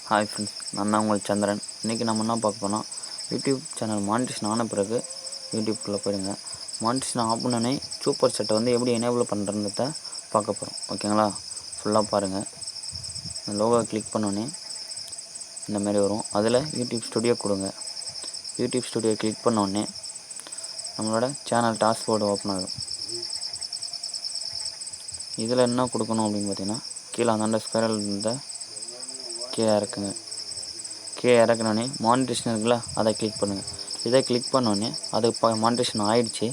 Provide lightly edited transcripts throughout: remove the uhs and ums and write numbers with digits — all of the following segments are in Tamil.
ஹாய் ஃப்ரெண்ட்ஸ், நான் தான் உங்கள் சந்திரன். இன்றைக்கி நம்ம என்ன பார்க்க போனால் யூடியூப் சேனல் மானிட்டேஷன் ஆன பிறகு யூடியூப்குள்ளே போயிடுங்க. மானிட்டேஷன் ஆஃப் பண்ணனே சூப்பர் செட்டை வந்து எப்படி எனேபிள் பண்ணுறத பார்க்க போகிறோம். ஓகேங்களா? ஃபுல்லாக பாருங்கள். லோகோ கிளிக் பண்ணோன்னே இந்தமாரி வரும். அதில் யூடியூப் ஸ்டுடியோ கொடுங்க. யூடியூப் ஸ்டுடியோ கிளிக் பண்ணோடனே நம்மளோட சேனல் டாஸ்க்போர்டு ஓப்பன் ஆகும். இதில் என்ன கொடுக்கணும் அப்படின்னு பார்த்தீங்கன்னா, கீழே அந்த ஸ்பைரல் இந்த கீழே இறக்குங்க. கீழே இறக்குனோடனே மானிட்டேஷன் இருக்குல்ல, அதை கிளிக் பண்ணுங்கள். இதை கிளிக் பண்ணோடனே அது மானிட்டேஷன் ஆகிடுச்சு.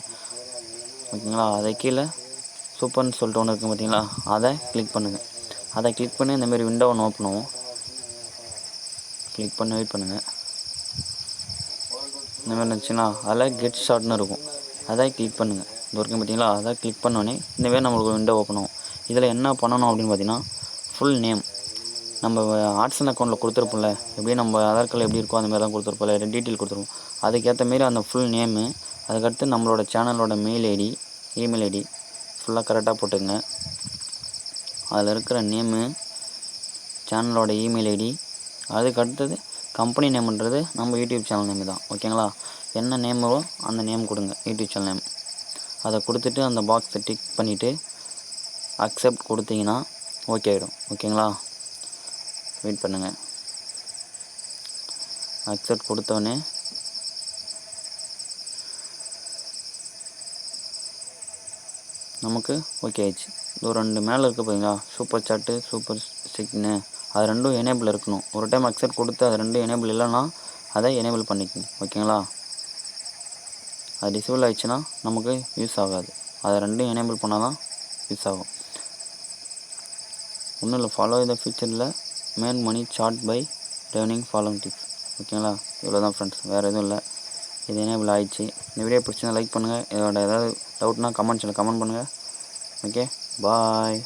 ஓகேங்களா? அதை கீழே சூப்பர்னு சொல்லிட்டு ஒன்று இருக்குது பார்த்தீங்களா, அதை கிளிக் பண்ணுங்கள். அதை கிளிக் பண்ணி இந்தமாரி விண்டோ ஒன்று ஓப்பன் ஆகும். கிளிக் பண்ணி வெயிட் பண்ணுங்கள். இந்தமாரி இருந்துச்சுன்னா அதில் கெட் ஷார்ட்னு இருக்கும். அதை கிளிக் பண்ணுங்கள். இது வரைக்கும் பார்த்தீங்களா, அதை கிளிக் பண்ணோடனே இந்தமாரி நம்மளுக்கு விண்டோ ஓப்பன் ஆகும். இதில் என்ன பண்ணணும் அப்படின்னு பார்த்தீங்கன்னா, ஃபுல் நேம் நம்ம ஆட்சன் அக்கௌண்ட்டில் கொடுத்துருப்போம்ல, எப்படியும் நம்ம ஆதார் கார்டில் எப்படி இருக்கோ அந்த மாதிரி தான் கொடுத்துருப்போம்ல, டீட்டெயில் கொடுத்துருப்போம். அதுக்கேற்ற மாரி அந்த ஃபுல் நேமு, அதுக்கடுத்து நம்மளோட சேனலோட மெயில் ஐடி, இமெயில் ஐடி ஃபுல்லாக கரெக்டாக போட்டுங்க. அதில் இருக்கிற நேமு, சேனலோட இமெயில் ஐடி, அதுக்கடுத்தது கம்பெனி நேம்ன்றது நம்ம யூடியூப் சேனல் நேம் தான். ஓகேங்களா? என்ன நேமோ அந்த நேம் கொடுங்க, யூடியூப் சேனல் நேம். அதை கொடுத்துட்டு அந்த பாக்ஸை டிக் பண்ணிவிட்டு அக்செப்ட் கொடுத்தீங்கன்னா ஓகே ஆகிடும். ஓகேங்களா? வெயிட் பண்ணுங்கள். அக்செப்ட் கொடுத்தோடனே நமக்கு ஓகே ஆயிடுச்சு. இது ரெண்டு மேலே இருக்குது பார்த்தீங்களா, சூப்பர் சாட்டு, சூப்பர் ஸ்டிக்னு, அது ரெண்டும் எனேபிள் இருக்கணும். ஒரு டைம் அக்செப்ட் கொடுத்து அது ரெண்டும் எனேபிள் இல்லைன்னா அதை எனேபிள் பண்ணிக்கணும். ஓகேங்களா? அது டிசேபிள் ஆகிடுச்சுன்னா நமக்கு யூஸ் ஆகாது. அதை ரெண்டும் எனேபிள் பண்ணால் தான் யூஸ் ஆகும். ஒன்றும் இல்லை, ஃபாலோ இந்த ஃபியூச்சரில் man money chart by turning following tips. ஓகேங்களா? இவ்வளோ தான் ஃப்ரெண்ட்ஸ், வேறு எதுவும் இல்லை. இது எனேபிள் ஆகிடுச்சு. இந்த வீடியோ பிடிச்சிருந்தா லைக் பண்ணுங்கள். இதோட ஏதாவது டவுட்னா கமெண்ட்ஸில் கமெண்ட் பண்ணுங்கள். ஓகே, பாய்.